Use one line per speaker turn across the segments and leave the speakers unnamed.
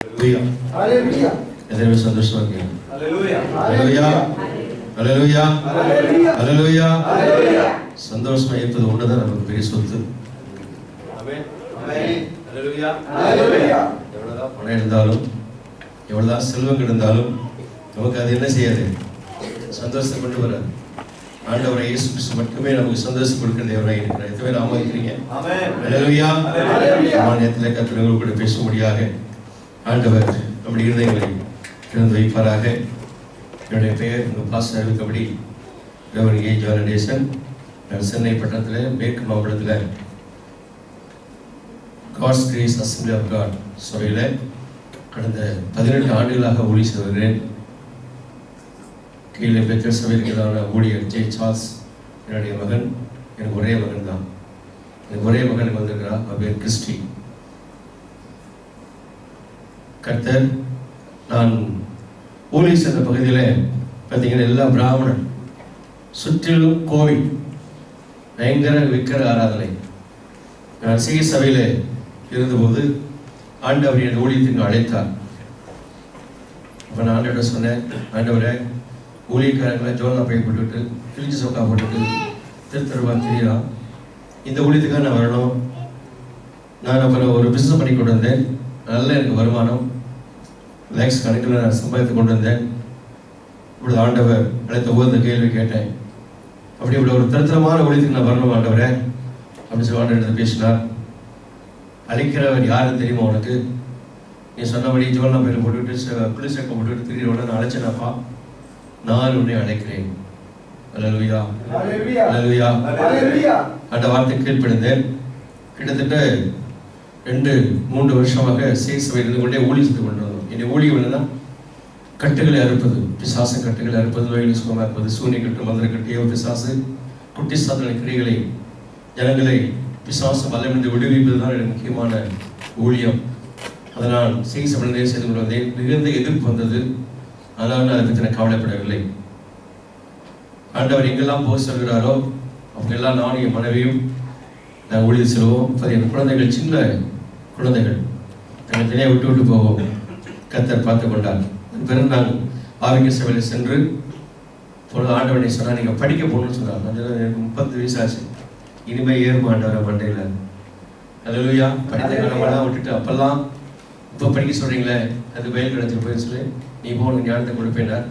Hallelujah. எதிரே சந்தோஷமா இருக்கீங்க. Hallelujah. Hallelujah. Hallelujah. Hallelujah. Hallelujah. சந்தோஷமா இருப்பது ஒண்ணுதான் நமக்கு பெரிய சொத்து. ஆமென். ஆமென். Hallelujah. Hallelujah. எவ்வளவுதான் பணம் இருந்தாலும் எவ்வளவுதான் செல்வம் இருந்தாலும் நமக்கு அது என்ன செய்யாது? சந்தோஷத்தை கொண்டு வராது. ஆண்டவரை இயேசு கிறிஸ்து மட்டுமே நமக்கு சந்தோஷம் கொடுக்கிற தேவனாய் இருக்கிறார். எத்தனை பேர் ஆமோதிக்கிறீங்க? ஆமென். Hallelujah. Hallelujah. நேரத்தில் கர்த்தர் கூட பேசும்படியாக ஆண்டவர் நம்முடைய இருதயங்களை திறந்து வைப்பாராக. என்னுடைய பெயர் உங்கள் பாஸ்டர் அறிவித்தபடி ரெவரண்ட் ஏ. ஜான் டேசன். நான் சென்னை பட்டணத்தில் மேற்கு மாவட்டத்தில் God's grace assembly of God சபையில் கடந்த 18 ஆண்டுகளாக ஊழியம் செய்து வருகிறேன். கீழே பெற்ற சபையிற்கான ஊழியர் ஜே. சார்ல்ஸ் என்னுடைய மகன். எனக்கு ஒரே மகன் தான். எனக்கு ஒரே மகனுக்கு வந்திருக்கிறார். அவர் பேர் கிறிஸ்டி. கர்த்தர் நான் ஊழியம் செய்த பகுதியில் பார்த்தீங்கன்னா எல்லா பிராமணன், சுற்றிலும் கோவில், பயங்கர விக்கிர ஆராதனை. நான் சிகை சபையில் இருந்தபோது ஆண்டவர் என் ஊழியத்துக்கு அழைத்தார். அப்போ நான் ஆண்டவரை சொன்னேன், ஆண்டவரை ஊழியக்காரங்களை ஜோலா பை போட்டுவிட்டு கிழிச்சி சொக்கா போட்டுட்டு திருத்தருவா தெரியலாம், இந்த ஊழியத்துக்காக நான் வரணும். நான் அப்புறம் ஒரு பிஸ்னஸ் பண்ணி கொண்டு வந்தேன். நல்ல எனக்கு வருமானம், லேக்ஸ் கணக்கில் நான் சம்பாதித்து கொண்டு வந்தேன். இப்படி ஆண்டவர் அழைத்த போது இந்த கேள்வி கேட்டேன், அப்படி இப்படி ஒரு தரித்திரமான ஊழியத்துக்கு நான் வரணும் ஆண்டவரே அப்படின்னு சொல்லி ஆண்டவர் பேசினார். அழைக்கிறவர் யாருன்னு தெரியுமா உனக்கு? நீ சொன்னபடி ஜோலா பையில் போட்டுவிட்டு புளிசக்கம் போட்டுவிட்டு திடீர்னு நான் அழைச்சேனாப்பா, நான் உன்னை அழைக்கிறேன். அல்லேலூயா. அல்லேலூயா. அந்த வார்த்தை கீழ்ப்படிந்தேன். கிட்டத்தட்ட 2-3 வருஷமாக சேசவை இருந்து கொண்டே ஊழியம் செய்து கொண்டு வந்தோம். என்னுடைய ஊழியம் என்னன்னா கட்டுகளை அறுப்பது, பிசாசு கட்டுகளை அறுப்பது, நோய்களை சுகமாக்குவது, சூனிய கட்டு, மந்திர கட்டு, ஏவ பிசாசு, குட்டி சாதனை கிரிகளை, ஜனங்களை பிசாசு வல்லமின்றி விடுவிப்பது தான் எனக்கு முக்கியமான ஊழியம். அதனால் சேசவனை செய்து கொண்டு வந்தேன். மிகுந்த எதிர்ப்பு வந்தது. ஆனால் நான் அதை பற்றி நான் கவலைப்படவில்லை. ஆண்டவர் எங்கெல்லாம் போக சொல்கிறாரோ அவங்கெல்லாம் நானும் என் மனைவியும் நாங்கள் ஊழியம் செல்வோம். இப்போ என் குழந்தைகள் சின்ன குழந்தைகள் நாங்கள் தனியாக விட்டு விட்டு போவோம். கர்த்தர் பார்த்து கொண்டார். பிறகு நாங்கள் ஆரோக்கிய சபையில் சென்று பொழுது ஆண்டவனை சொன்னால் நீங்கள் படிக்க போகணும்னு சொன்னார். எனக்கு 30 வயசு ஆச்சு. இனிமேல் ஏறுமா ஆண்டவரை மண்டையில். அல்லேலூயா. படித்த காலமெல்லாம் விட்டுட்டு அப்பெல்லாம் இப்போ படிக்க சொல்கிறீங்களே, அது பயில் கிடச்சிட்டு போயின்னு சொல்லி நீ போகணும் ஞானத்தை கொடுப்பேனார்.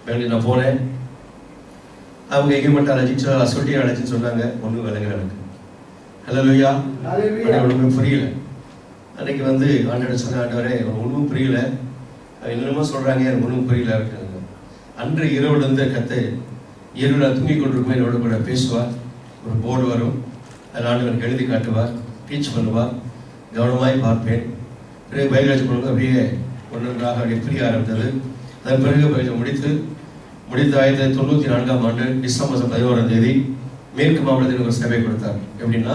வேலைக்கு நான் போனேன். அவங்க எங்கேயும் அழைச்சி சொல்லி அழைச்சின்னு சொன்னாங்க. ஒன்றும் விளங்கல எனக்கு. அல்லேலூயா. ஒன்றுமே புரியல. அன்றைக்கி ஆண்டவர் சொன்ன, ஆண்டவரே ஒன்றும் புரியல, என்னென்னமோ சொல்கிறாங்க, எனக்கு ஒன்றும் புரியல அப்படின்னாங்க. அன்று இரவுலேருந்து இரவு நான் தூங்கி கொண்டிருக்குமே என்னோட கூட பேசுவார். ஒரு போர்டு வரும், அதில் ஆண்டவருக்கு எழுதி காட்டுவார், டீச் பண்ணுவார். கவனமாய் பார்ப்பேன். பிறகு பயிலாட்சி பண்ணும்போது அப்படியே ஒன்றொன்றாக அப்படியே புரிய ஆரம்பித்தது. அதன் பிறகு பயிற்சி முடித்து 1994ஆம் ஆண்டு டிசம்பர் 11ஆம் தேதி மேற்கு மாவட்டத்தில் ஒரு சேவை கொடுத்தார். எப்படின்னா,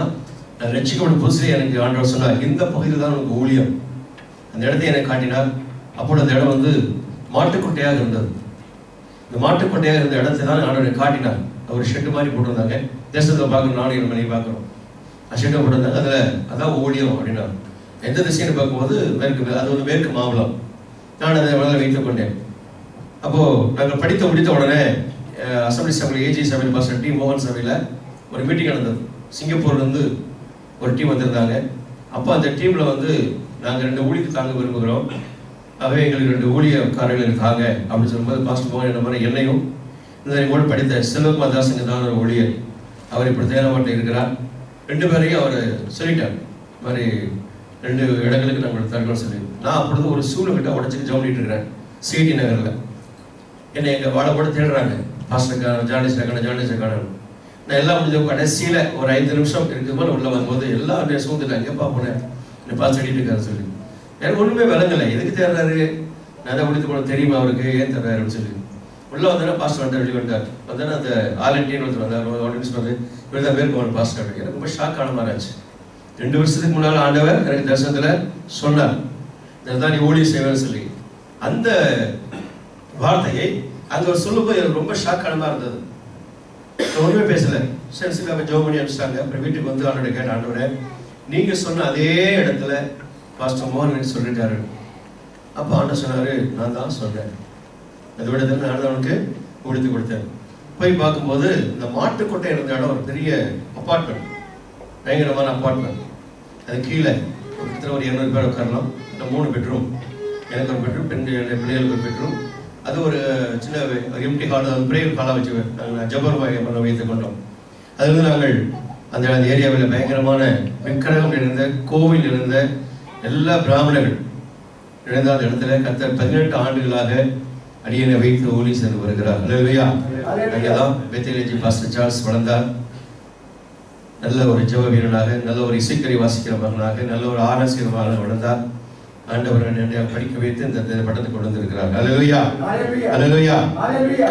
நான் ரட்சிக்கப்பட்ட புதுசிலே எனக்கு ஆண்டவர் சொன்னார், இந்த பகுதியில் தான் உனக்கு ஊழியம். அந்த இடத்தை எனக்கு காட்டினார். அப்போது அந்த இடம் மாட்டுக்கொட்டையாக இருந்தது. இந்த மாட்டுக்கொட்டையாக இருந்த இடத்தை தான் ஆண்டவரை காட்டினார். அவர் ஷெட்டு மாதிரி போட்டிருந்தாங்க. தேசத்தில் பார்க்கணும், நானும் 7 மணிக்கு பார்க்குறோம். ஷெட்டை போட்டிருந்தாங்க. அதில் அதான் ஊழியம் அப்படின்னா. எந்த திசைன்னு பார்க்கும்போது மேற்கு, அது மேற்கு மாவட்டம். நான் அதை வளர வைத்துக் கொண்டேன். அப்போது நாங்கள் முடித்த உடனே அசம்பிளி சபையில் ஏஜி சபையில் பாஸ்டர் டி. மோகன் சபையில் ஒரு மீட்டிங் நடந்தது. சிங்கப்பூர்லேருந்து ஒரு டீம் வந்திருந்தாங்க. அப்போ அந்த டீமில் நாங்கள் 2 ஊழியத்தை தாங்க விரும்புகிறோம், ஆகவே எங்களுக்கு 2 ஊழியக்காரர்கள் தாங்க அப்படின்னு சொல்லும்போது பாஸ்டர் மோகன் என்ன மாதிரி என்னையும் இந்த கூட படித்த செல்வகுமார் தாசன் தான் ஒரு ஊழியர், அவர் இப்படி தேனமாட்டில் இருக்கிறார். 2 பேரையும் அவர் சொல்லிட்டார், இந்த மாதிரி 2 இடங்களுக்கு நாங்கள் தரணும்னு சொல்லி. நான் அப்பொழுது ஒரு சூழ்நிலை உடச்சிட்டு ஜவுனிட்டு இருக்கிறேன் சிடி நகரில். என்னை எங்கள் வாழை போட்டு தேடுறாங்க, பாஸ்டர் ஜானேஷ் காணணும். நான் எல்லாம் முடிஞ்ச கடைசியில் ஒரு 5 நிமிஷம் இருக்குது போது உள்ள வரும்போது எல்லாம் அப்படியே சூழ்ந்துட்டாங்க. எங்கேப்பா போனேன், என்னை பாஸ்டர் அடிட்டு இருக்காரு சொல்லி. எனக்கு ஒன்றுமே விளங்கலை, எதுக்கு தேடுறாரு, நான் தான் முடித்து போன தெரியுமா அவருக்கு, ஏன் தேடுறாருன்னு சொல்லி. உள்ளே வந்தோன்னா பாஸ்டர் வெளியே வந்தார். அந்த ஆலண்டின்னு ஒருத்தர் வந்தார். இவர் தான் மேற்கு பாஸ்டர். எனக்கு ரொம்ப ஷாக் ஆன மாதிரி ஆச்சு. 2 வருஷத்துக்கு முன்னால் ஆண்டவர் எனக்கு தரிசனத்தில் சொன்னார், இதுதான் நீ ஊழியம் செய்வேன்னு சொல்லி. அந்த வார்த்தையை அங்கே அவர் சொல்லும்போது எனக்கு ரொம்ப ஷாக் ஆன மாதிரி இருந்தது. ஒன்றுமே பேசலை. சரி அப்போ ஜோம் பண்ணி அனுப்பிச்சிட்டாங்க. அப்புறம் வீட்டுக்கு ஆண்டவரை கேட்ட, ஆண்டவரை நீங்கள் சொன்ன அதே இடத்துல பாஸ்டர் மோகன் சொல்லிட்டாரு. அப்போ ஆண்டவர் சொன்னார், நான் தான் சொன்னேன், அதை விட நான் தான் அவனுக்கு கொடுத்து கொடுத்தேன். போய் பார்க்கும்போது இந்த மாட்டுக்கொட்டை இருந்த இடம் ஒரு பெரிய அப்பார்ட்மெண்ட், பயங்கரமான அப்பார்ட்மெண்ட். அது கீழே கிட்டத்தட்ட ஒரு 200 பேர் உட்காரலாம். இந்த 3 பெட்ரூம், எனக்கு ஒரு பெட்ரூம், பிள்ளைகளுக்கு ஒரு பெட்ரூம். அது ஒரு சின்ன எம்டி ஹால், அது பிரேயர் ஹாலாக வச்சு நாங்கள் ஜபர்வாயை வைத்துக் கொண்டோம். அது வந்து நாங்கள் அந்த ஏரியாவில் பயங்கரமான விக்கிரகம் இருந்த கோவில் இருந்த எல்லா பிராமணர்கள் இழந்த அந்த இடத்துல கர்த்தர் 18 ஆண்டுகளாக அடியனை வைத்து ஊழி சென்று வருகிறார். அல்லேலூயா. அங்கேதான் பெத்தேலேஜி பாஸ்டர் சார்ல்ஸ் வளர்ந்தார். நல்ல ஒரு ஜெப வீரனாக, நல்ல ஒரு இசைக்கரை வாசிக்கிற மகனாக, நல்ல ஒரு ஆராசிரியமாக வளர்ந்தார். ஆண்டவர் படிக்க வைத்து இந்த பட்டத்தை கொண்டு வந்திருக்கிறார். அல்லேலூயா, அல்லேலூயா.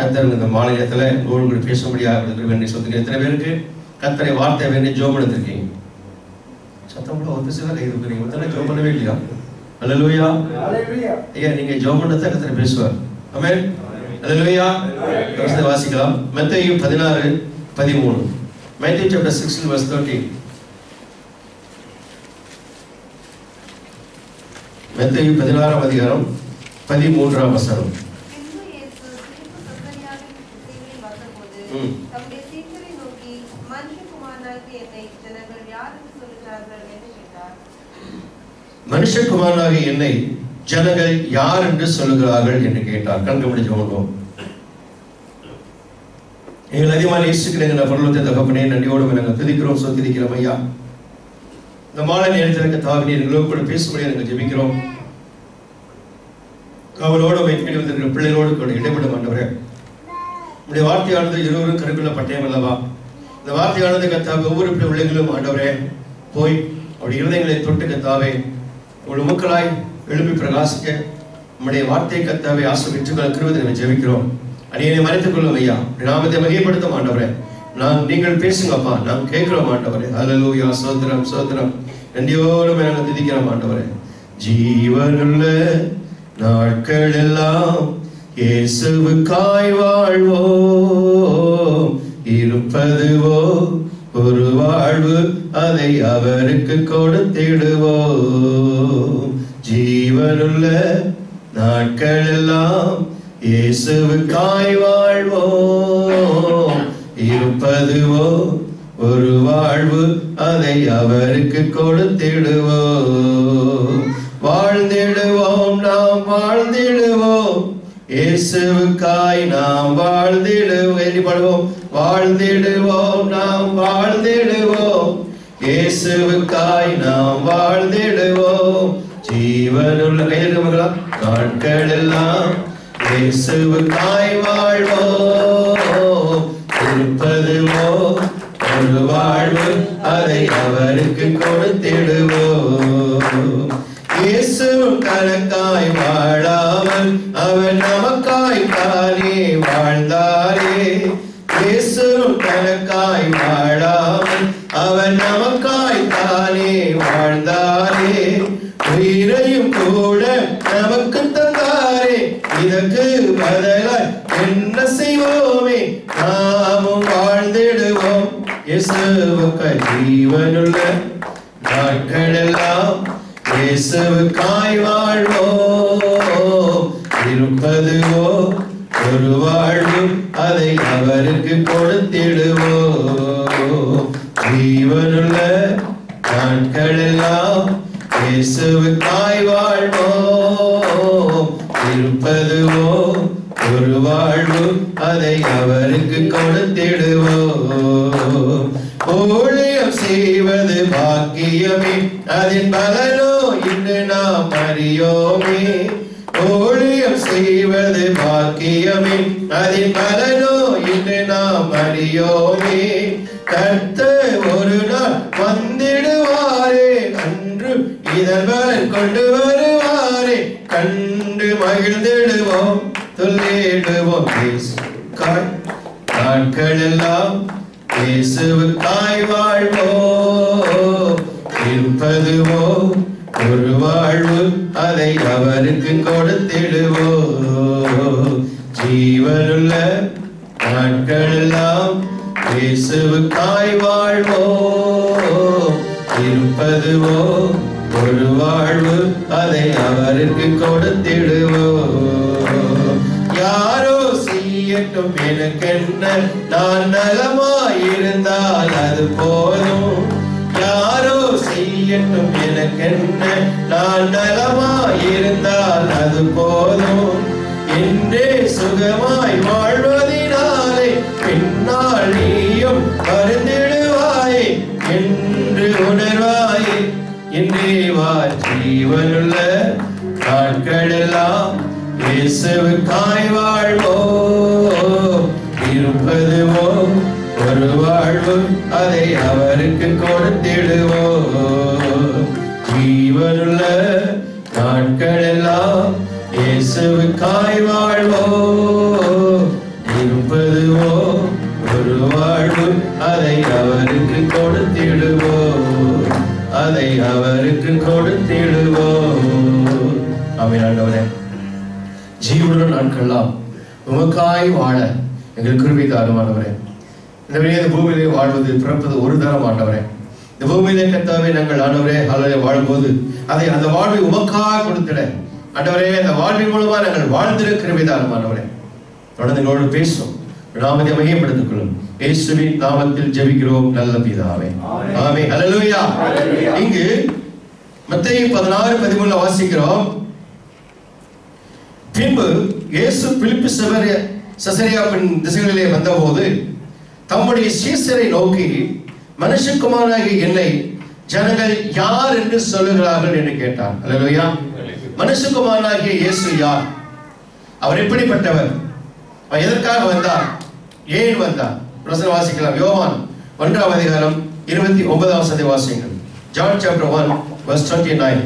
கர்த்தர் இந்த மாநிலத்தில் உங்களோடு பேச முடியாது வேண்டிய சொல்லுங்க. எத்தனை பேருக்கு கர்த்தரை வார்த்தை வேண்டிய ஜோம் எடுத்திருக்கீங்க? சத்தம் கூட ஒரு சில கை இருக்கிறீங்க, ஒருத்தனை ஜோம் பண்ணவே இல்லையா? அல்லேலூயா. ஐயா, நீங்க ஜோம் பண்ணதான் கர்த்தர் பேசுவார். ஆமென். அல்லேலூயா. வாசிக்கலாம். மத்தேயு 16:13. Matthew chapter 16 verse 13. மத்தேயு 16ஆம் அதிகாரம் 13ஆம் வசனம். மனுஷகுமாரனாகிய என்னை ஜனங்கள் யார் என்று சொல்லுகிறார்கள் என்று கேட்டார். கண்கள் முடிச்சு கொண்டோம். எங்கள் அதிகமாக நேசிக்கிறேன் பரலோகத்தை தகப்பனே, நன்றியோடு நாங்கள் துதிக்கிறோம், சொத்திருக்கிறோம். ஐயா, இந்த மாலை நேரத்தில் தாவி நீர் கூட பேசும்படி நாங்கள் ஜெபிக்கிறோம். அவளோடு வைத்து வந்திருக்கிற பிள்ளைகளோடு கூட இடைப்பட மாட்டவரே, உடைய வார்த்தையானது இருவரும் கருக்குள்ள பட்டயம் அல்லவா? இந்த வார்த்தையானது கத்தாவே ஒவ்வொரு பிள்ளைகளும் ஆண்டவரே போய் அவருடைய இருதயங்களை தொட்டு கத்தாவே ஒரு மக்களாய் எழுப்பி பிரகாசிக்க நம்முடைய வார்த்தை கத்தாவே ஆசிரியர் கிருபையை ஜெபிக்கிறோம். அடியனை மறைத்துக் கொள்ளும் ஐயா, நாமத்தை மகிமைப்படுத்த மாட்டவரே. நீங்கள் பேசுங்கப்பா, நாம் கேட்கிறோம் ஆண்டவரே. அல்லேலூயா. சோத்திரம், சோத்திரம். நன்றியோடு நாங்கள் துதிக்கிறோம் ஆண்டவரே. ஜீவனுள்ள நாட்கள் எல்லாம் இயேசுவுக்காய் வாழ்வோம். இருப்பதுவோ ஒரு வாழ்வு, அதை அவருக்கு கொடுத்திடுவோம். ஜீவனுள்ள நாட்கள் எல்லாம் இயேசுவுக்காய் வாழ்வோம். இருப்பதுவோ ஒரு வாழ்வு, அதை அவருக்கு கொடுத்திடுவோம். வாழ்ந்திடுவோம், நாம் வாழ்ந்திடுவோம். இயேசுவுக்காய் நாம் வாழ்ந்திடுவோம். வாழ்ந்திடுவோம், நாம் வாழ்ந்திடுவோம். இயேசுவுக்காய் நாம் வாழ்ந்திடுவோம். ஜீவனுள்ள கையெழுமகளா நாட்கள் எல்லாம் இயேசுவுக்காய் வாழ்வோம். இருப்பதுவோ ஒரு வாழ்வு, அதை அவருக்கு கொடுத்திடுவோம். இயேசு தனக்காய் வாழாமல் அவர் நமக்காய் தானே வாழ்ந்தாரே. இயேசு தனக்காய் வாழாமல் அவர் நமக்காய் தானே வாழ்ந்தாரே. உயிரையும் கூட நமக்கு தந்தாரே. இதற்கு பதிலாய் என்ன செய்வோமே? நாமும் வாழ்ந்திடுவோம். இயேசுவுக்காய் ஜீவனுள்ள நாட்கள் எல்லாம் இயேசுவுக்காய் வாழ்வோம். இருப்பதுவோ ஒரு வாழ்வு, அதை அவருக்கு கொடுத்திடுவோம். ஜீவனுள்ள நாட்கள் எல்லாம் இயேசுவுக்காய் வாழ்வோம். இருப்பதுவோ ஒரு வாழ்வு, அதை அவருக்கு கொடுத்திடுவோம். ஊழியம் செய்வது பாக்கியமே, அதன் பலனோ இன்று நாம் அறியோமே. ஊழியம் செய்வது பாக்கியமே, அதன் பலனோ இன்று நாம் அறியோமே. கர்த்தர் ஒரு நாள் வந்திடுவாரே, அன்று இதன் பலன் கொண்டு வருவாரே. கண்டு மகிழ்ந்திடுவோம், சொல்லிடுவோம். நாட்கள் எல்லாம் இயேசுவுக்காய் வாழ்வோம். இருப்பதுவோ ஒரு வாழ்வு, அதை அவருக்கு கொடுத்திடுவோம். ஜீவனுள்ள நாட்கள் எல்லாம் இயேசுவுக்காய் வாழ்வோம். இருப்பதுவோ ஒரு வாழ்வு, அதை அவருக்கு கொடுத்திடுவோம். கொடுத்திடுவோம். யாரோ செய்யட்டும் எனக்கென்ன, நான் நலமாயிருந்தால் அது போதும். யாரோ செய்யட்டும் எனக்கென்ன, நான் நலமாயிருந்தால் அது போதும். என்றே சுகமாய் வாழ்வதினாலே பின்னால் நீயும் வருந்திடுவாய் என்று உணர்வாய். என்றே வா ஜீவனுள்ள நாட்களெல்லாம் இயேசுவுக்காய் வாழ்வோம். இருப்பதுவோ ஒரு வாழ்வு, அதை அவருக்கு கொடுத்திடுவோம். ஜீவனுள்ள நாட்களெல்லாம் இயேசுவுக்காய் வாழ்வோம். இருப்பதுவோ ஒரு வாழ்வு, அதை அவருக்கு கொடுத்திடுவோம். அதை அவருக்கு கொடுத்திடுவோம். ஆமென். ஆண்டவரே, ஜீவனுள்ள நாட்களெல்லாம் உமக்காய் வாழ எங்கள் கிருபை தாரும் ஆண்டவரே. இந்த வெளியே பூமியிலே வாழ்வது பிறப்பது ஒரு தரம் ஆண்டவரே. இந்த பூமியிலே கர்த்தாவே நாங்கள் ஆண்டவரே அல்லவே வாழும்போது அதை அந்த வாழ்வை உமக்காக கொடுத்திட ஆண்டவரே, அந்த வாழ்வின் மூலமா நாங்கள் வாழ்ந்திட கிருபை தாரும் ஆண்டவரே. தொடர்ந்து எங்களோடு பேசும், நாமத்தை மையப்படுத்திக் கொள்ளும். இயேசுவின் நாமத்தில் ஜெபிக்கிறோம் நல்ல பிதாவே. ஆமென். ஹல்லேலூயா. இங்கு மத்தேயு 16:13 வாசிக்கிறோம். பின்பு இயேசு பிலிப்பு செசரியாவின் திசைகளிலே வந்தபோது தம்முடைய சீசரை நோக்கி, மனுஷகுமாரனாகிய என்னை ஜனங்கள் யார் என்று சொல்லுகிறார்கள் என்று கேட்டார். ஹல்லேலூயா. மனுஷகுமாரனாகிய இயேசு யார்? அவர் எப்படிப்பட்டவர்? அவர் எதற்காக வந்தார்? ஏன் வந்தார்? வசனம் வாசிக்கலாம். யோவான் 1:29 வாசிங்கள். John chapter 1 verse 29.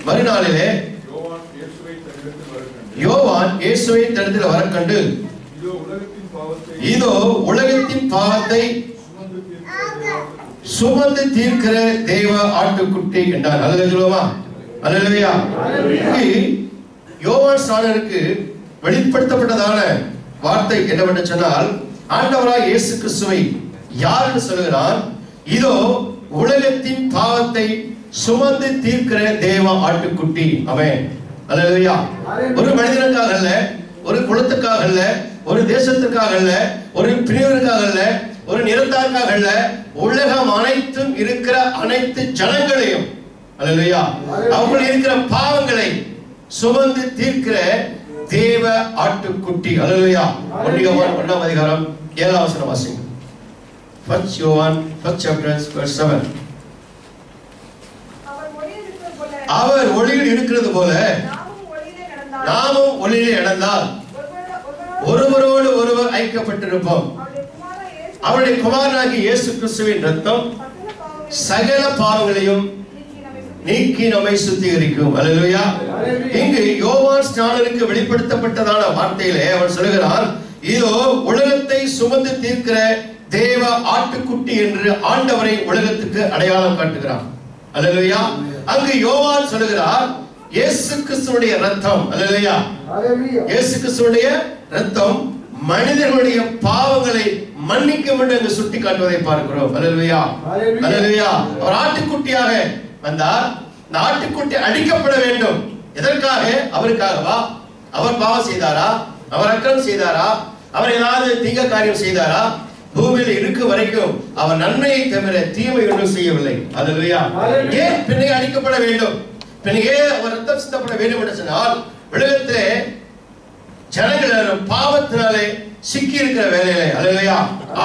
மறுநாளிலே யோவான் இயேசுவை தன்னிடத்தில் வரக்கண்டு, இதோ உலகத்தின் பாவத்தை சுமந்து தீர்க்கிற தேவ ஆட்டுக்குட்டி என்றார். அல்லேலூயா. அல்லேலூயா. யோவான் ஸ்நானருக்கு வெளிப்படுத்தப்பட்டதான வார்த்தை என்னவென்று சொன்னால், ஆண்டவராய் இயேசு கிறிஸ்துவை யார் என்று சொல்கிறார்? இதோ உலகத்தின் பாவத்தை சுமந்து தீர்க்கிற தேவ ஆட்டுக்குட்டி. ஆமென். அல்லேலூயா. ஒரு மனிதனுக்காக அல்ல, ஒரு குலத்துக்காக அல்ல, ஒரு தேசத்துக்காக அல்ல, ஒரு பிரிவிற்காக அல்ல, ஒரு நிறத்தாருக்காக அல்ல, உலகம் அனைத்தும் இருக்கிற அனைத்து ஜனங்களையும் அல்லேலூயா அவர்கள் இருக்கிற பாவங்களை சுமந்து தீர்க்கிற தேவ ஆட்டுக்குட்டி. அல்லேலூயா. 1 யோவான் 1:7 வாசிங்க. 1 யோவான் 1 chapter verse 7. அவர் ஒளியில் இருக்கிறது போல நாமும் ஒளியிலே நடந்தால் ஒருவரோடு ஒருவர் ஐக்கியப்பட்டிருப்போம். அவருடைய குமாரனாகிய இயேசு கிறிஸ்துவின் இரத்தம் சகல பாவங்களையும் நீக்கி நம்மை சுத்திகரிக்கும். அல்லேலூயா. இங்கு யோவான் ஸ்நானருக்கு வெளிப்படுத்தப்பட்டதான வார்த்தையிலே அவர் சொல்கிறார், இதோ உலகத்தை சுமந்து தீர்க்கிற தேவ ஆட்டுக்குட்டி என்று ஆண்டவரை உலகத்துக்கு அடையாளம் காட்டுகிறார். அல்லேலூயா. அங்கு யோவான் சொல்கிறார், இயேசு கிறிஸ்துவுடைய இரத்தம், அல்லேலூயா, இயேசு கிறிஸ்துவுடைய இரத்தம் மனிதர்களுடைய பாவங்களை மன்னிக்கும் என்று அங்கு சுட்டி காட்டுவதை பார்க்கிறோம். அல்லேலூயா. அல்லேலூயா. அவர் ஆட்டுக்குட்டியாக வந்தார். இந்த ஆட்டுக்குட்டி அடிக்கப்பட வேண்டும். எதற்காக? அவருக்காகவா? அவர் பாவம் செய்தாரா? அவர் அக்கிரமம் செய்தாரா? அவர் ஏதாவது தீங்க காரியம் செய்தாரா? பூமியில் இருக்க வரைக்கும் அவர் நன்மையை தவிர தீமை ஒன்றும் செய்யவில்லை. அல்லேலூயா. ஏன் பின்னே அடிக்கப்பட வேண்டும்? பின்னே அவர் ரத்தம் சிந்தப்பட வேண்டும் என்று சொன்னால், உலகத்திலே ஜனங்கள் பாவத்தினாலே சிக்கி இருக்கிற வேலையிலே, அல்லேலூயா,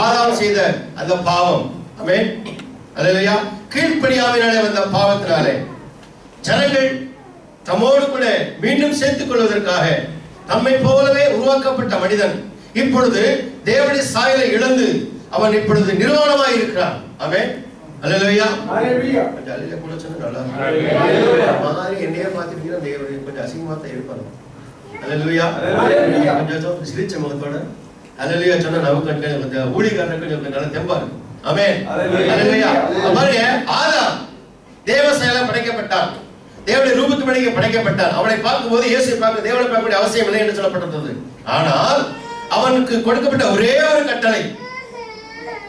ஆதாம் செய்த அந்த பாவம், ஆமென், அல்லேலூயா, கீழ்ப்படியாமையினாலே வந்த பாவத்தினாலே ஜனங்கள் தம்மோடு கூட மீண்டும் சேர்த்துக் கொள்வதற்காக தம்மை போலவே உருவாக்கப்பட்ட மனிதன் இப்பொழுது தேவனுடைய சாயலை இழந்து அவன் இப்பொழுது நிர்வாணமாய் இருக்கிறான். ஆமென். அல்லேலூயா. அல்லேலூயா. ஜல்லில கூட சொன்னா நல்லா இருக்கு. மாதிரி என்னைய பாத்துட்டீங்கன்னா தேவனுடைய கொஞ்சம் அசிங்கமா தான் இருப்பாங்க. அல்லேலூயா. அல்லேலூயா. கொஞ்சம் சிரிச்ச முகத்தோட அல்லேலூயா சொன்னா நமக்கு கொஞ்சம் ஊழியக்காரனுக்கு கொஞ்சம் நல்ல தெம்பா இருக்கு. ஆமென். அல்லேலூயா. பாருங்க, ஆதாம் தேவ சாயலால் படைக்கப்பட்டான். தேவனுடைய ரூபத்துக்கு படைக்கப்பட்டான். அவனை பார்க்கும்போது இயேசுவை பார்க்க தேவனை பார்க்கக்கூடிய அவசியம் இல்லை என்று சொல்லப்பட்டிருந்தது. ஆனால் அவனுக்கு கொடுக்கப்பட்ட ஒரே ஒரு கட்டளை,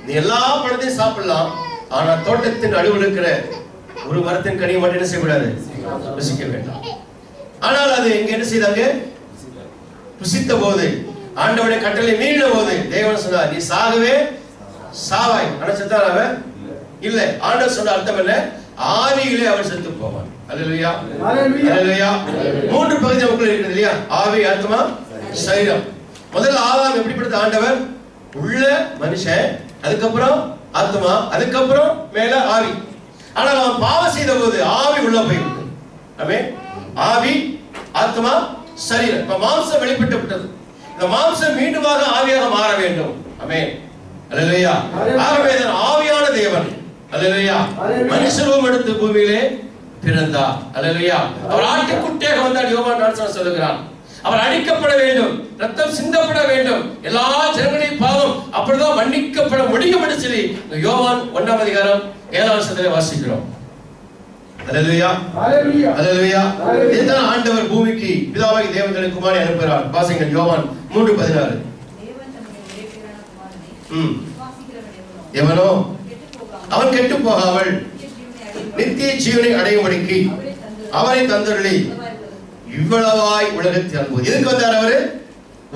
நீ எல்லா பழத்தையும் சாப்பிடலாம், ஆனா தோட்டத்தின் நடுவில் இருக்கிற ஒரு மரத்தின் கனியை மட்டும் என்ன செய்யக்கூடாது, ருசிக்க வேண்டாம். ஆனால் அது இங்க என்ன செய்தாங்க? புசித்த போது, ஆண்டவருடைய கட்டளை மீறின போது தேவன் சொன்னார், நீ சாகவே சாவாய். ஆனா செத்தார் அவன் இல்ல. ஆண்டவர் சொன்ன அர்த்தம் என்ன? ஆவியிலே அவன் செத்து போவான். அல்லேலூயா, அல்லேலூயா. 3 பகுதி நமக்குள்ள இருக்குது இல்லையா? ஆவி, ஆத்மா, சரீரம். முதல்ல ஆதாம் எப்படிப்பட்ட ஆண்டவர்? உள்ள மனுஷன், அதுக்கப்புறம் ஆத்மா, அதுக்கப்புறம் மேல ஆவி. ஆனால் அவன் பாவம் செய்த போது ஆவி உள்ள போய்விட்டது. ஆமென். ஆவி, ஆத்மா, சரீரம். இப்ப மாம்சம் வெளிப்பட்டு விட்டது. இந்த மாம்சம் மீண்டுமாக ஆவியாக மாற வேண்டும். ஆமென். அல்லேலூயா. ஆகவே ஆவியான தேவன் அல்லேலூயா மனுஷரூபம் எடுத்து பூமியிலே பிறந்தார். அல்லேலூயா. அவர் ஆட்டுக்குட்டியாக வந்தார். யோவான் 4 சொல்லுகிறார். அவர் அடிக்கப்பட வேண்டும், ரத்தம் சிந்தப்பட வேண்டும், எல்லா ஜனங்களின் பாவம் அப்படிதான் மன்னிக்கப்பட முடியும் என்று சொல்லி யோவான் 1:7 வாசிக்கிறோம். அல்லேலூயா, அல்லேலூயா. இதுதான் ஆண்டவர் பூமிக்கு பிதாவாகிய தேவனுடைய குமாரனை அனுப்புகிறார். வாசிங்கள் யோவான் 3:16. எவனோ அவன் கெட்டு போகாமல் நித்திய ஜீவனை அடையும்படிக்கு அவரை தந்தருளி இவ்வளவாய் உலகத்தில் அனுப்புவது. எதுக்கு வந்தார் அவரு?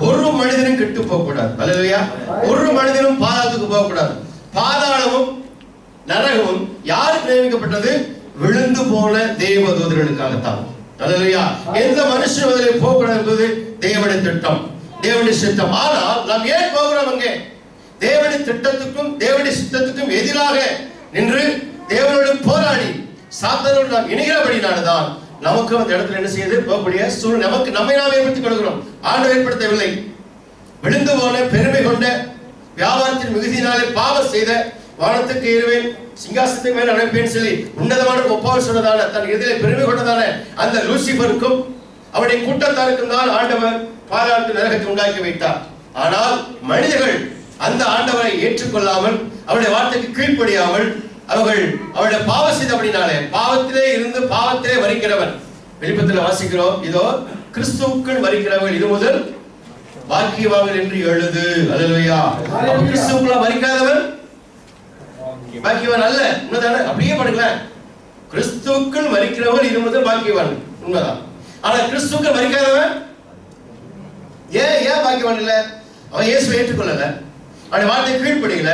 ஒரு மனிதனும் கெட்டு போக கூடாது. அல்லேலூயா. ஒரு மனிதனும் பாதாளத்துக்கு போக கூடாது. பாதாளமும் நரகமும் யாருக்கு நியமிக்கப்பட்டது? விழுந்து போன தேவதூதர்களுக்காகத்தான். அல்லேலூயா. எந்த மனுஷன் அதிலே போக கூடாது என்பது தேவனுடைய திட்டம், தேவனுடைய சித்தம். ஆனால் நாம் ஏன் போகிறோம்? அங்கே தேவனுடைய திட்டத்துக்கும் தேவனுடைய சித்தத்துக்கும் எதிராக நின்று தேவனோடு போராடி சாத்தானோடு நாம் இணைகிறபடினால்தான் நமக்கு அந்த இடத்துல என்ன செய்யுது? போகக்கூடிய சூழ்நிலை நமக்கு நம்மை நாம் ஏற்படுத்திக் கொள்கிறோம். ஆண்டவர் ஏற்படுத்தவில்லை. விழுந்து போன பெருமை கொண்ட வியாபாரத்தின் மிகுதியினாலே பாவம் செய்த வானத்துக்கு ஏறுவேன், சிங்காசனத்துக்கு மேல் அனுப்பேன் சொல்லி உன்னதமான ஒப்பாவை சொன்னதான தன் இதழை பெருமை கொண்டதான அந்த லூசிபருக்கும் அவருடைய கூட்டத்தாருக்கும் தான் ஆண்டவர் பாதாளத்து நரகத்தை உண்டாக்கி வைத்தார். ஆனால் மனிதர்கள் அந்த ஆண்டவரை ஏற்றுக்கொள்ளாமல் அவருடைய வார்த்தைக்கு கீழ்ப்படியாமல் அவர்கள் அவருடைய பாவம் செய்தபடினாலே பாவத்திலே இருந்து பாவத்திலே மரிக்கிறவன். வெளிப்பத்தில் வாசிக்கிறோம், இதோ கிறிஸ்துவுக்குள் மரிக்கிறவர்கள் இது முதல் பாக்கியவான்கள் என்று எழுது. அல்லேலூயா. கிறிஸ்துவுக்குள்ள மரிக்காதவன் பாக்கியவான் அல்ல. உண்மைதானே? அப்படியே பண்ணுங்கள. கிறிஸ்துவுக்குள் மரிக்கிறவன் இது முதல் பாக்கியவான். உண்மைதான். ஆனா கிறிஸ்துவுக்குள் மரிக்காதவன் ஏன் பாக்கியவான் இல்ல? அவன் இயேசுவை ஏற்றுக்கொள்ளல, அவருடைய வார்த்தை கீழ்ப்படியல,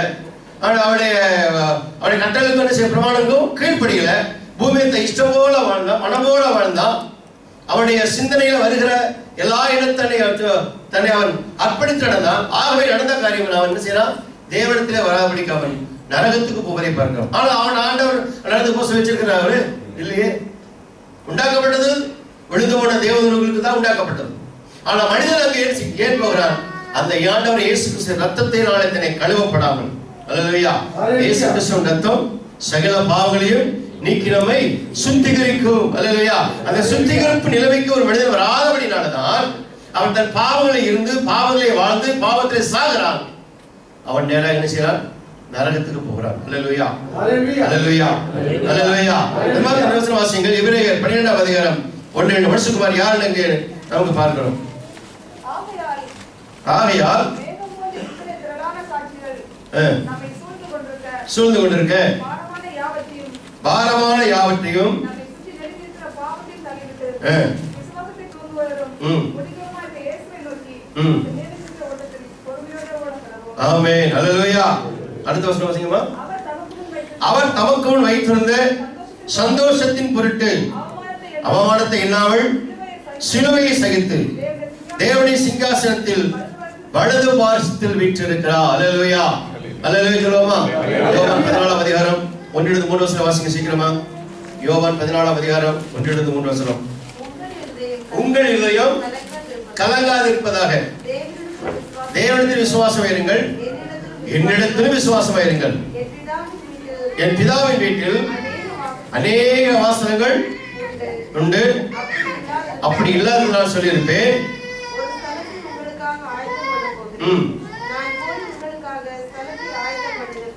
அவருடைய கட்டளைக்கு என்ன செய்ய பிரமாணங்களும் கீழ்ப்படியல, பூமியத்தை இஷ்டம் போல வாழ்ந்தான், மனம் போல வாழ்ந்தான். அவனுடைய சிந்தனையில வருகிற எல்லா இடத்தனை தன்னை அவன் அர்ப்பணித்து நடந்தான். ஆகவே நடந்த காரியம் அவன் என்ன செய்யறான்? தேவனிடத்திலே வராபடிக்கு அவன் நரகத்துக்கு போவதை பார்க்கிறோம். ஆனா அவன் ஆண்டவர் நடந்து போச வச்சிருக்கிறாரு இல்லையே. உண்டாக்கப்பட்டது விழுந்து போன தேவதூதர்களுக்கு தான் உண்டாக்கப்பட்டது. ஆனா மனிதன் அங்கே ஏன் போகிறான்? அந்த ஆண்டவர் இயேசு கிறிஸ்து ரத்தத்தினாலே தன்னை கழுவப்படாமல். அல்லேலூயா. இயேசு கிறிஸ்துவின் ரத்தம் சகல பாவங்களையும் நீக்கி நம்மை சுத்திகரிக்கும். அல்லேலூயா. அந்த சுத்திகரிப்பு நிலைமைக்கு ஒரு மனிதன் வராதபடினால்தான் அவன் தன் பாவங்களை இருந்து பாவங்களை வாழ்ந்து பாவத்திலே சாகிறான். அவன் நேராக என்ன செய்யறான்? நரகத்துக்கு போகிறான். அல்லேலூயா, அல்லேலூயா, அல்லேலூயா. இந்த மாதிரி வசன வாசியங்கள் எபிரேயர் 12ஆம் அதிகாரம் 1-2 வருஷத்துக்கு யாருன்னு அங்கே நமக்கு பார்க்கிறோம். ஆகையால் சூழ்ந்து கொண்டிருக்க பாரமான யாவற்றையும் ஆமென். அல்லேலூயா. அடுத்த வசனம் வாசிங்கம்மா. அவர் தமக்கு முன் வைத்திருந்த சந்தோஷத்தின் பொருட்டு அவமானத்தை எண்ணாமல் சிலுவையை சகித்து தேவனுடைய சிங்காசனத்தில் வலது பார்சத்தில் வீற்றிருக்கிறார். அல்லேலூயா, அல்லேலூயா சொல்லுவோமா? யோவான் 14ஆம் அதிகாரம் 1-3 வசனம் வாசிங்க சீக்கிரமா. யோவான் 14ஆம் அதிகாரம் 1-3 வசனம். உங்கள் இதயம் கலங்காதிருப்பதாக தேவனிடத்தில் விசுவாசம் இருங்கள், என்னிடத்திலும் விசுவாசம் இருங்கள். என் பிதாவின் வீட்டில் அநேக வாசல்கள் உண்டு, அப்படி இல்லாத நான் சொல்லியிருப்பேன்.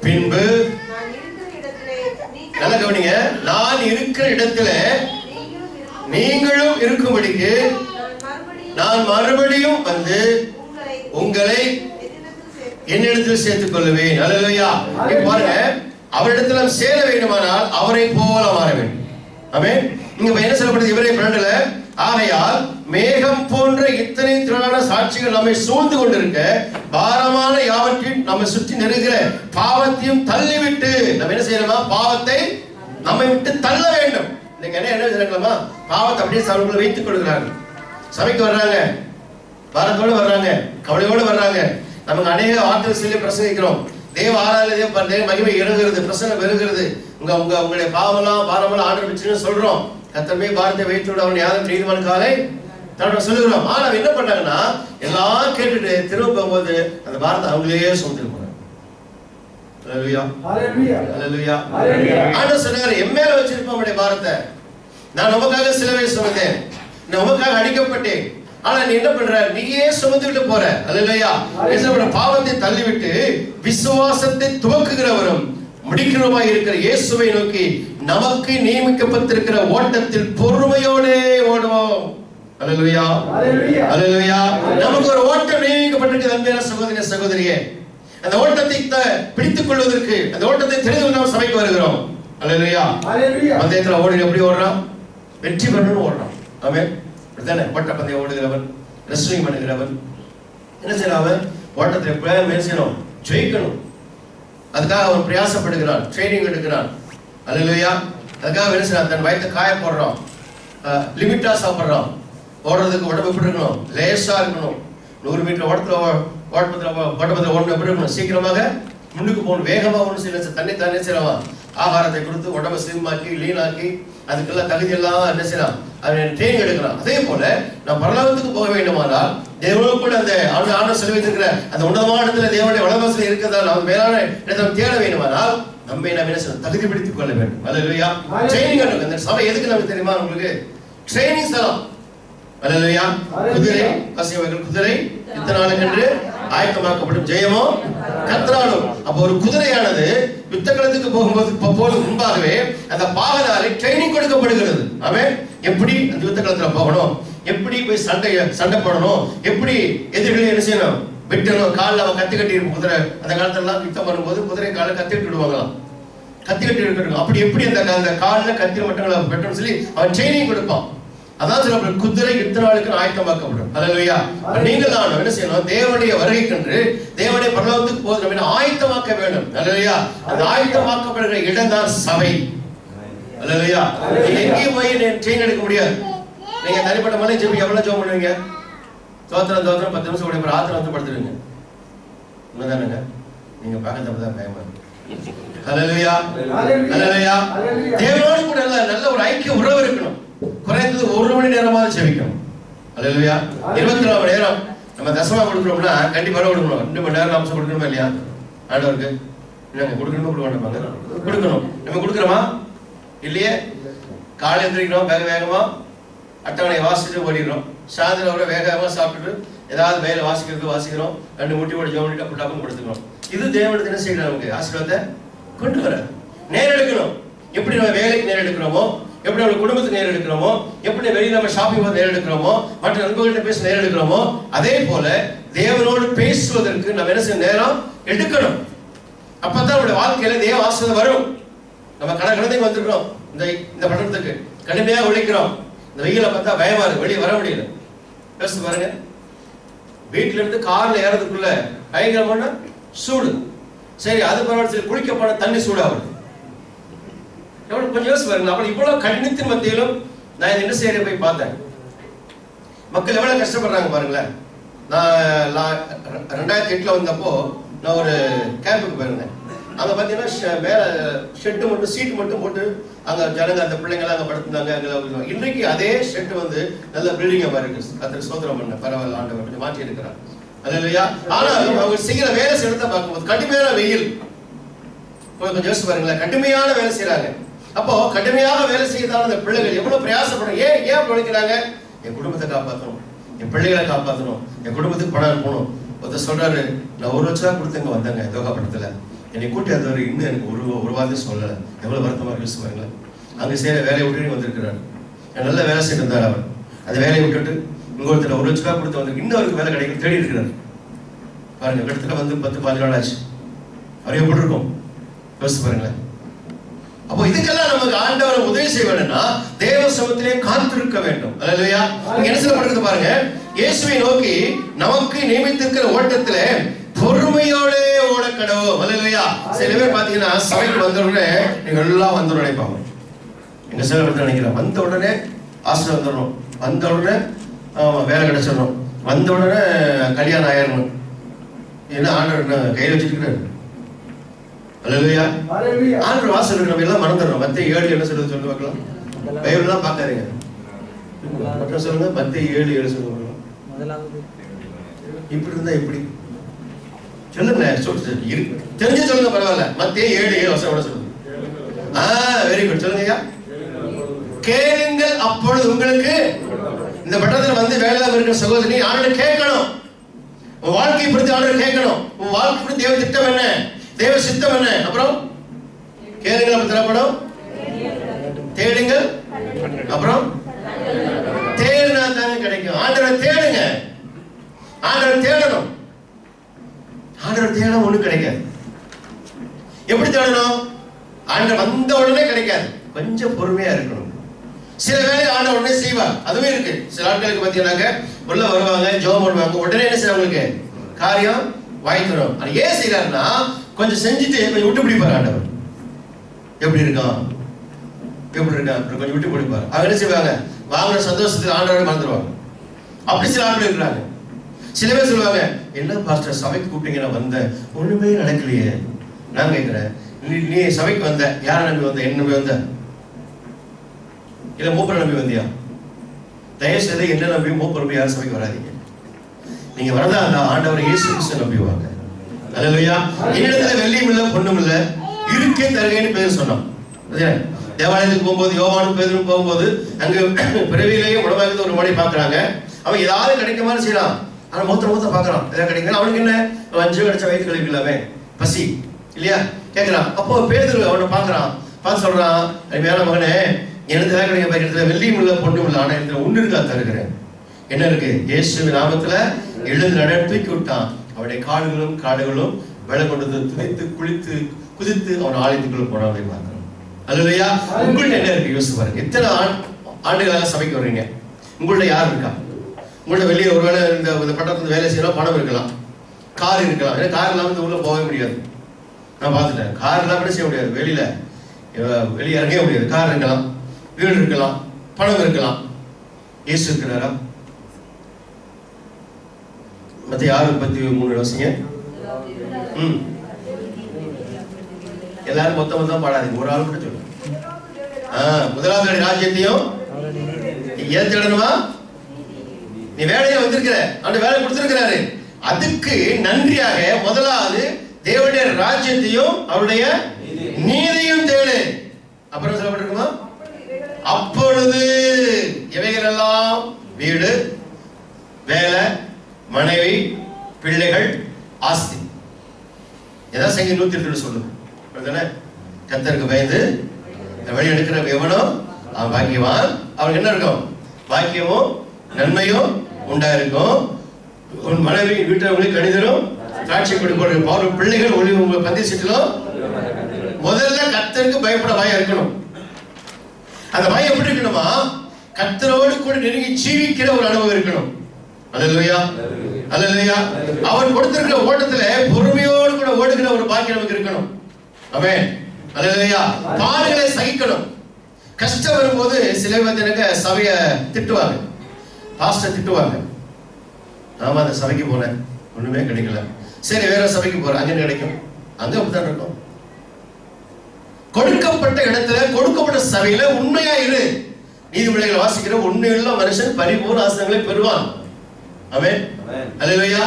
பின்பு நல்ல கவனிங்க, நான் இருக்கிற இடத்துல நீங்களும் இருக்கும்படிக்கு நான் மறுபடியும் வந்து உங்களை என்னிடத்தில் சேர்த்துக் கொள்ளுவேன். அல்லேலூயா. பாருங்க, அவரிடத்தில் சேர வேண்டுமானால் அவரை போல மாற வேண்டும். ஆமென். இங்க என்ன சொல்லப்படுது? இவரே 12ல ஆகையால் மேகம் போன்ற இத்தனை திரளான சாட்சிகள் நம்மை சூழ்ந்து கொண்டிருக்க பாரமான யாவற்றையும் நம்மை சுற்றி நெருகிற பாவத்தையும் தள்ளிவிட்டு நம்ம என்ன செய்யணுமா? பாவத்தை நம்மை விட்டு தள்ள வேண்டும். இன்னைக்கு என்ன செய்யலாமா? பாவத்தை அப்படியே சபைக்குள்ள வைத்துக் கொள்கிறாங்க. சபைக்கு வர்றாங்க, பாரத்தோடு வர்றாங்க, கவலையோடு வர்றாங்க. நமக்கு அநேக வார்த்தைகள் சொல்லி பிரசங்கிக்கிறோம். தேவ ஆராதனை, தேவ மகிமை இறங்குறது, பிரசன்னம் பெறுகிறது. உங்களுடைய பாவமெல்லாம் பாரமெல்லாம் ஆண்டவர் வச்சுன்னு சொல்றோம். கர்த்தர் பாரத்தை வைத்து விட அவன் யாரும் நீதிமான காலை தன்னோட சொல்லுகிறோம். ஆனா என்ன பண்ணாங்கன்னா எல்லாம் கேட்டுட்டு திரும்ப போகும்போது அந்த பாரத்தை அவங்களே சுமந்துட்டு போறாங்க. அல்லேலூயா, அல்லேலூயா. ஆண்டவர் சொன்னாரு, என் மேல வச்சிருப்ப உங்களுடைய பாரத்தை. நான் உமக்காக சிலுவையை சுமந்தேன், நான் உமக்காக அடிக்கப்பட்டேன். ஆனா நீ என்ன பண்ற? நீயே சுமந்துட்டு போற. அல்லேலூயா. பாவத்தை தள்ளிவிட்டு விசுவாசத்தை துவக்குகிறவரும் முடிக்கிறவமாய் இருக்கிற இயேசுவை நோக்கி நமக்கு நியமிக்கப்பட்டிருக்கிற ஓட்டத்தில் பொறுமையோடு ஓடுவோம். அல்லேலூயா, அல்லேலூயா. நமக்கு ஒரு ஓட்டம் நியமிக்கப்பட்டிருக்கிறது அன்பான சகோதர சகோதரியே. அந்த ஓட்டத்தை பிடித்துக் கொள்வதற்கு, அந்த ஓட்டத்தை தெரிந்து கொண்டு நாம் சபைக்கு வருகிறோம். அல்லேலூயா. பந்தயத்துல ஓடி எப்படி ஓடுறான்? வெற்றி பெறணும்னு ஓடுறான். ஆமென். அப்படித்தானே? ஓட்ட பந்தயம் ஓடுகிறவன், ரெஸ்லிங் பண்ணுகிறவன் என்ன செய்யறான்? ஓட்டத்தை எப்படியா செய்யணும், ஜெயிக்கணும். அதுக்காக அவன் பிரயாசப்படுகிறான், ட்ரைனிங் எடுக்கிறான். அல்லேலூயா. அதுக்காக என்ன செய்யறான்? தன் வயிற்று காய போடுறான், லிமிட்டா சாப்பிடுறான். ஓடுறதுக்கு உடம்பு எப்படி இருக்கணும்? லேசா இருக்கணும். 100 மீட்டர் ஓட்டத்தில் ஓடணும் எப்படி இருக்கணும்? சீக்கிரமாக முன்னுக்கு போகணும், வேகமாக ஒன்று செய்யணும். தண்ணி தானே செய்யறான். ஆகாரத்தை கொடுத்து உடம்பை ஸ்லிம்மாக்கி லீனாக்கி அதுக்கெல்லாம் தகுதி எல்லாம் என்ன செய்யலாம்? அவன் ட்ரைனிங் எடுக்கிறான். அதே போல நாம் பரலோகத்துக்கு போக வேண்டுமானால் தேவனோடு கூட அந்த ஆண்டவர் செலவிட்டிருக்கிற அந்த உன்னதமான இடத்துல தேவனுடைய வலவாசல் இருக்கிறதால் நாம் மேலான இடத்தை தேட வேண்டுமானால் நம்மை நாம் என்ன செய்யணும்? தகுதிப்படுத்திக் கொள்ள வேண்டும். அல்லேலூயா. ட்ரைனிங் எடுக்கணும். இந்த சபை எதுக்கு நமக்கு தெரியுமா? உங்களுக்கு ட்ரைனிங் ஸ்தலம். அல்லேலூயா. குதிரை பசியவர்கள் குதிரை இத்தனை நாளுக்கென்று ஆயத்தமாக்கப்படும், ஜெயமோ கர்த்தராலும். அப்போ ஒரு குதிரையானது யுத்த களத்துக்கு போகும்போது முன்பாகவே அந்த பாகனாலே ட்ரைனிங் கொடுக்கப்படுகிறது. அவன் எப்படி அந்த யுத்த களத்துல போகணும், எப்படி போய் சண்டை போடணும், எப்படி எதிரிகளை என்ன செய்யணும், வெட்டணும். காலில் அவன் கத்தி கட்டி இருக்கும். குதிரை அந்த காலத்துல எல்லாம் யுத்தம் பண்ணும்போது குதிரை காலை கத்தி கட்டி விடுவாங்களாம், கத்தி கட்டி இருக்கணும். அப்படி எப்படி அந்த காலில் கத்தி மட்டும் வெட்டணும் சொல்லி அவன் ட்ரைனிங் கொடுப்பான். அதான் சொல்ல குதிரை யுத்த நாளுக்கு ஆயத்தமாக்கப்படும். அல்லேலூயா. நீங்கள் தான் என்ன செய்யணும்? தேவனுடைய வருகைக்கென்று தேவனுடைய பரலோகத்துக்கு போது நம்ம ஆயத்தமாக்க வேண்டும். அல்லேலூயா. அந்த ஆயத்தமாக்கப்படுகிற இடம் தான் சபை. அல்லேலூயா. நீங்க எங்கேயும் போய் ட்ரெயின் எடுக்க முடியாது. நீங்க தனிப்பட்ட மலை ஜெபி எவ்வளவு ஜெபம் பண்ணுவீங்க? தோத்திரம் 10 நிமிஷம் கூட ஆத்திரம் வந்து படுத்துருங்க. உண்மைதானுங்க? நீங்க பார்க்க தான் பயமா இருக்கு. அல்லேலூயா, அல்லேலூயா. தேவனோடு கூட நல்ல ஒரு ஐக்கிய உறவு இருக்கணும். குறைந்தது 1 மணி நேரமாவது ஜெபிக்கணும். அல்லேலூயா. 24 மணி நேரம் நம்ம தசமா கொடுக்குறோம்னா கண்டிப்பா கொடுக்கணும். 2 மணி நேரம் அம்சம் கொடுக்கணுமா இல்லையா? ஆண்டவருக்கு என்னங்க கொடுக்கணுமா கொடுக்க வேண்டாமாங்க? கொடுக்கணும். நம்ம கொடுக்குறோமா இல்லையே? காலை எந்திரிக்கிறோம், வேகமா அட்டவணையை வாசிச்சுட்டு ஓடிடுறோம். சாயந்தரம் வர வேகமாக சாப்பிட்டுட்டு ஏதாவது மேலே வாசிக்கிறோம். 2 முட்டி போட்டு ஜெபம் பண்ணிட்டு அப்படி டப்புன்னு கொடுத்துக்கணும். இது தேவனுக்கு என்ன செய்யணும்? நமக்கு ஆசீர்வாதத்தை கொண்டு வர நேரம் எடுக்கணும். எப்படி நம்ம வேலைக்கு நேரம் எடுக்கிறோமோ, எப்படி நம்ம குடும்பத்துக்கு நேரம் எடுக்கிறோமோ, எப்படி வெளியே நம்ம ஷாப்பிங் போது நேரம் எடுக்கிறோமோ, மற்ற நண்பர்கள்ட்ட பேச நேரம் எடுக்கிறோமோ, அதே போல தேவனோடு பேசுவதற்கு நம்ம என்ன செய்ய நேரம் எடுக்கணும். அப்பதான் நம்முடைய வாழ்க்கையில தேவ ஆசீர்வாதம் வரும். நம்ம கடந்தைக்கு வந்துருக்கிறோம். இந்த பட்டணத்துக்கு கடுமையாக உழைக்கிறோம். இந்த வெயில பார்த்தா பயமா இருக்கு, வெளியே வர முடியல. யோசிச்சு பாருங்க, வீட்டுல இருந்து கார்ல ஏறதுக்குள்ள பயங்கரமான சூடு. சரி, அது பரவாயில்ல, குளிக்க போன தண்ணி சூடாகுது. எவ்வளவு கொஞ்சம் யோசிச்சு பாருங்க. அப்புறம் இவ்வளவு கடினத்தின் மத்தியிலும் நான் என்ன செய்யறேன் போய் பார்த்தேன். மக்கள் எவ்வளவு கஷ்டப்படுறாங்க பாருங்களேன். நான் 2008 வந்தப்போ நான் ஒரு கேம்புக்கு போயிருந்தேன். அங்க பாத்தீங்கன்னா மேல ஷெட்டு மட்டும் சீட்டு மட்டும் போட்டு அங்க ஜனங்க அந்த பிள்ளைங்க அங்க படுத்திருந்தாங்க. அங்க இன்றைக்கு அதே ஷெட் வந்து நல்ல பில்டிங்கா மாதிரி இருக்கு. கர்த்தர் ஸ்தோத்திரம் பண்ண பரவாயில்ல, ஆண்டவர் கொஞ்சம் மாற்றி இருக்கிறார். அல்லேலூயா. ஆனாலும் அவங்க செய்யற வேலை செய்யறத பார்க்கும்போது கடுமையான வெயில். கொஞ்சம் யோசிச்சு பாருங்களேன், கடுமையான வேலை செய்யறாங்க. அப்போ கடுமையாக வேலை செய்யறதான அந்த பிள்ளைகள் எவ்வளவு பிரயாசப்படும். ஏன் உழைக்கிறாங்க? என் குடும்பத்தை காப்பாற்றணும், என் பிள்ளைகளை காப்பாற்றணும், என் குடும்பத்துக்கு பணம் அனுப்பணும். ஒருத்தர் சொல்றாரு, நான் 1 லட்சம் கொடுத்து இங்க வந்தேங்க தோகாப்பட்டத்துல, என்னை கூட்டி வந்தவர் இன்னும் எனக்கு ஒரு வார்த்தை சொல்லலை. எவ்வளவு வருத்தமா யோசிச்சு பாருங்களேன். அங்க செய்யற வேலையை விட்டு வந்திருக்கிறார். நல்ல வேலை செய்து இருந்தார் அவர். அந்த வேலையை விட்டுட்டு இங்க ஒருத்தர் 1 லட்சம் ரூபாய் கொடுத்து வந்து இன்னும் அவருக்கு வேலை கிடைக்கும் தேடி இருக்கிறார். பாருங்க, இடத்துல வந்து 10-15 நாள் ஆச்சு. அவர் எப்படி இருக்கும் யோசிச்சு பாருங்களேன். அப்போ இதுக்கெல்லாம் நமக்கு ஆண்டவர் உதவி செய்ய வேணும்னா தேவ சமூகத்திலே காத்திருக்க வேண்டும். அல்லேலூயா. இங்க என்ன சொல்லப்படுது பாருங்க, இயேசுவை நோக்கி நமக்கு நியமித்திருக்கிற ஓட்டத்திலே பொறுமையோடு ஓட கடவோம். அல்லேலூயா. சில பேர் பாத்தீங்கன்னா சபைக்கு வந்த உடனே நீங்க எல்லாம் வந்துடும் நினைப்பாங்க. எங்க சில பேர் நினைக்கிறேன் வந்த உடனே ஆசிரியர் வந்துடணும், வந்த உடனே வேலை கிடைச்சிடணும், வந்த உடனே கல்யாணம் ஆயிடணும். ஏன்னா ஆண்டவர் கையில் வச்சுருக்கிறாரு. அல்லேலூயா. ஆண்டவர் வாசல் நம்ம எல்லாம் மறந்துடுறோம். மத்தேயு 7 என்ன சொல்லுது சொல்லி பார்க்கலாம். பைபிள்லாம் பார்க்காதீங்க. மட்டும் சொல்லுங்க. மத்தேயு 7 சொல்லுங்க. இப்படி இருந்தா எப்படி சொல்லுங்க, தெரிஞ்சு சொல்லுங்க பரவாயில்ல. மத்தேயு 7 வசனம் சொல்லுங்க. Very good. சொல்லுங்க ஐயா. கேளுங்கள் அப்பொழுது உங்களுக்கு. இந்த பட்டத்தில் வந்து வேலையில இருக்கிற சகோதரி ஆண்டவர் கேட்கணும். உன் வாழ்க்கையை பற்றி ஆண்டவர் கேட்கணும். உன் வாழ்க்கை பற்றி தேவ திட்டம் என்ன, தேவ சித்தம் என்ன. அப்புறம் கேளுங்கள் அப்ப தரப்படும், தேடுங்கள் அப்புறம் தேடினா தானே கிடைக்கும். ஆண்டவரை தேடுங்க. ஆண்டவரை தேடணும். ஆண்டவர் தேட ஒண்ணு கிடைக்காது. எப்படி தேடணும்? ஆண்டவர் வந்த உடனே கிடைக்காது. கொஞ்சம் பொறுமையா இருக்கணும். சில வேலை ஆண்டவர் உடனே செய்வார், அதுவே இருக்கு. சில ஆட்களுக்கு பாத்தீங்கன்னாக்க உள்ள வருவாங்க, ஜெபம் பண்ணுவாங்க, உடனே என்ன செய்வாங்களுக்கு காரியம் வாய்த்துரும். அது ஏன் செய்யறாருன்னா கொஞ்சம் செஞ்சுட்டு கொஞ்சம் விட்டு பிடிப்பார் ஆண்டவர். எப்படி இருக்கான் எப்படி இருக்கான் கொஞ்சம் விட்டு பிடிப்பார். அவங்க என்ன செய்வாங்க, வாங்குற சந்தோஷத்துக்கு ஆண்டவரை மறந்துடுவாங்க. அப்படி சில ஆட்கள் இருக்கிறாங்க. சில பேர் சொல்லுவாங்க, என்ன பாஸ்டர் சபைக்கு கூப்பிட்டீங்க, நான் வந்தேன், ஒண்ணுமே நடக்கலையே. நான் கேட்கிறேன், நீ சபைக்கு வந்த, யாரை நம்பி வந்த? என்ன நம்பி வந்த? இல்ல மூப்பரை நம்பி வந்தியா? தயவு செய்து என்ன நம்பி மூப்பர் நம்பி யாரும் சபைக்கு வராதீங்க. நீங்க வரதா அந்த ஆண்டவர் இயேசு கிறிஸ்து நம்பி வாங்க. அல்லேலூயா. என்னிடத்துல வெள்ளியும் இல்ல பொண்ணும் இல்ல, இருக்கே தருகைன்னு பேர் சொன்னான். தேவாலயத்துக்கு போகும்போது யோவானும் பேதுரும் போகும்போது அங்க பிறவியிலேயே உணவாக ஒரு மொழி பாக்குறாங்க. அவன் ஏதாவது கிடைக்குமான்னு செய்யலாம். ஆனா மூத்த பாக்குறான், ஏதாவது கிடைக்கும். அவனுக்கு என்ன, அஞ்சு கிடைச்ச வயிற்று கழிவு இல்லாம பசி இல்லையா கேட்கிறான். அப்போ பேதுரு அவனை பாக்குறான், பார்த்து சொல்றான், அருமையான மகனே, எனக்கு ஏதாவது கிடைக்க இடத்துல வெள்ளியும் இல்ல பொண்ணும் இல்லை, ஆனா இடத்துல ஒண்ணு இருக்கா தருகிறேன். என்ன இருக்கு? இயேசுவின் நாமத்துல எழுந்து நடத்தி விட்டான். அவனுடைய காடுகளும் வெள்ளை கொண்டு துணித்து குளித்து குதித்து அவன் ஆலயத்துக்குள்ள போனான் பார்க்கிறோம். அல்லேலூயா. உங்கள்ட்ட என்ன இருக்கு யோசிச்சு பாருங்க. எத்தனை ஆண்டுகளாக சபைக்கு வர்றீங்க? உங்கள்ட்ட யார் இருக்கா? உங்கள்ட்ட வெளியே ஒருவேளை இந்த பட்டத்துல வேலை செய்யலாம், பணம் இருக்கலாம், கார் இருக்கலாம். ஏன்னா கார் இல்லாம இந்த ஊர்ல போகவே முடியாது. நான் பார்த்துட்டேன், கார் இல்லாம கூட செய்ய முடியாது. வெளியே இறங்கவே முடியாது. கார் இருக்கலாம், வீடு இருக்கலாம், பணம் இருக்கலாம். இயேசு இருக்கிறாரா? மத்திய 6:33 யோசிங்க. எல்லாரும் மொத்தம் தான் பாடாதீங்க, ஒரு ஆள் மட்டும் சொல்லுங்க. முதலாவது ராஜ்யத்தையும் ஏன் தேடணுமா? நீ வேலையை வந்திருக்கிற, அவருடைய வேலை கொடுத்திருக்கிறாரு, அதுக்கு நன்றியாக முதலாவது தேவனுடைய ராஜ்யத்தையும் அவருடைய நீதியும் தேடு. அப்புறம் சொல்லப்பட்டிருக்குமா? அப்பொழுது இவைகள் எல்லாம் வீடு, வேலை, மனைவி, பிள்ளைகள், ஆஸ்தி. ஏதாவது செய்ய 108 சொல்லுங்க. கர்த்தருக்கு பயந்து வழி எடுக்கிற எவனோ அவன் பாக்கியவான். அவனுக்கு என்ன இருக்கும்? பாக்கியமும் நன்மையும் உண்டா இருக்கும். உன் மனைவி வீட்டவங்களுக்கு கணிதரும் சாட்சி கொடுக்க பிள்ளைகள் ஒளி உங்க பந்தி சீட்டிலும். முதல்ல கர்த்தருக்கு பயப்பட பயம் இருக்கணும். அந்த பயம் எப்படி இருக்கணுமா? கர்த்தரோடு கூட நெருங்கி ஜீவிக்கிற ஒரு அனுபவம் இருக்கணும். அல்லேலூயா. அல்லேலூயா. அவன் கொடுத்திருக்கிற ஓட்டத்துல பொறுமையோடு கூட ஓடுகிற ஒரு பாக்கியம் நமக்கு இருக்கணும். ஆமென். அல்லேலூயா. பாடுகளை சகிக்கணும். கஷ்டம் வரும்போது சில பேர் சபையை திட்டுவாங்க, பாஸ்டர் திட்டுவாங்க. நாம அந்த சபைக்கு போனேன், ஒண்ணுமே கிடைக்கல, சரி வேற சபைக்கு போறேன், அங்க கிடைக்கும். அங்க அப்படித்தான் இருக்கும். கொடுக்கப்பட்ட இடத்துல கொடுக்கப்பட்ட சபையில உண்மையா இரு. நீதிமொழிகளை வாசிக்கிற உண்மையுள்ள மனுஷன் பரிபூர்ண ஆசீர்வாதங்களை பெறுவான். ஆமென். அல்லேலூயா.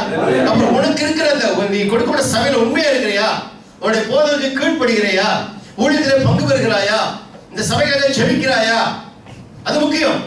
அப்புறம் உனக்கு இருக்கிற நீ கொடுக்கப்பட்ட சபையில உண்மையா இருக்கிறியா? உன்னுடைய போதலுக்கு கீழ்ப்படுகிறாயா? ஊழியத்திலே பங்கு பெறுகிறாயா? இந்த சபைக்காக ஜெபிக்கிறாயா? அது முக்கியம்.